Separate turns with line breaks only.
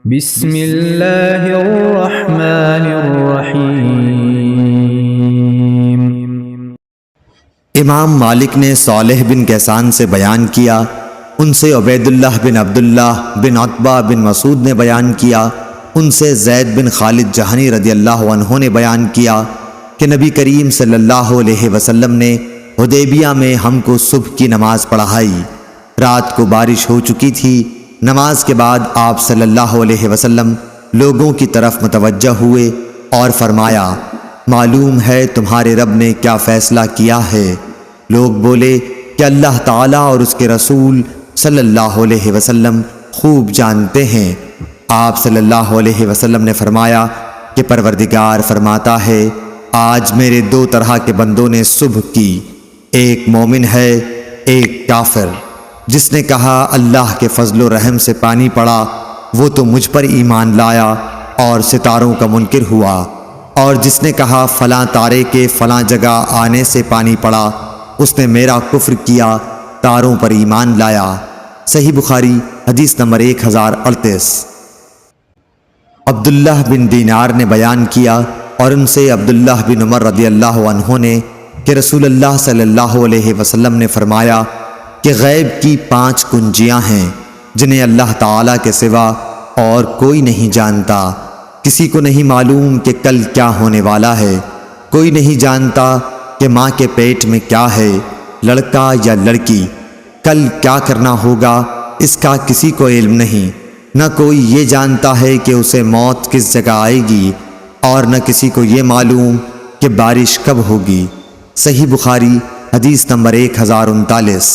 بسم اللہ الرحمن الرحیم۔
امام مالک نے صالح بن کیسان سے بیان کیا، ان سے عبید اللہ بن عبداللہ بن عتبہ بن مسعود نے بیان کیا، ان سے زید بن خالد جہنی رضی اللہ عنہ نے بیان کیا کہ نبی کریم صلی اللہ علیہ وسلم نے حدیبیہ میں ہم کو صبح کی نماز پڑھائی۔ رات کو بارش ہو چکی تھی۔ نماز کے بعد آپ صلی اللہ علیہ وسلم لوگوں کی طرف متوجہ ہوئے اور فرمایا، معلوم ہے تمہارے رب نے کیا فیصلہ کیا ہے؟ لوگ بولے کہ اللہ تعالیٰ اور اس کے رسول صلی اللہ علیہ وسلم خوب جانتے ہیں۔ آپ صلی اللہ علیہ وسلم نے فرمایا کہ پروردگار فرماتا ہے، آج میرے دو طرح کے بندوں نے صبح کی، ایک مومن ہے ایک کافر۔ جس نے کہا اللہ کے فضل و رحم سے پانی پڑا وہ تو مجھ پر ایمان لایا اور ستاروں کا منکر ہوا، اور جس نے کہا فلاں تارے کے فلاں جگہ آنے سے پانی پڑا اس نے میرا کفر کیا، تاروں پر ایمان لایا۔ صحیح بخاری حدیث نمبر 1038۔ عبداللہ بن دینار نے بیان کیا اور ان سے عبداللہ بن عمر رضی اللہ عنہ نے کہ رسول اللہ صلی اللہ علیہ وسلم نے فرمایا کہ غیب کی 5 کنجیاں ہیں جنہیں اللہ تعالیٰ کے سوا اور کوئی نہیں جانتا۔ کسی کو نہیں معلوم کہ کل کیا ہونے والا ہے، کوئی نہیں جانتا کہ ماں کے پیٹ میں کیا ہے، لڑکا یا لڑکی، کل کیا کرنا ہوگا اس کا کسی کو علم نہیں، نہ کوئی یہ جانتا ہے کہ اسے موت کس جگہ آئے گی، اور نہ کسی کو یہ معلوم کہ بارش کب ہوگی۔ صحیح بخاری حدیث نمبر 1039۔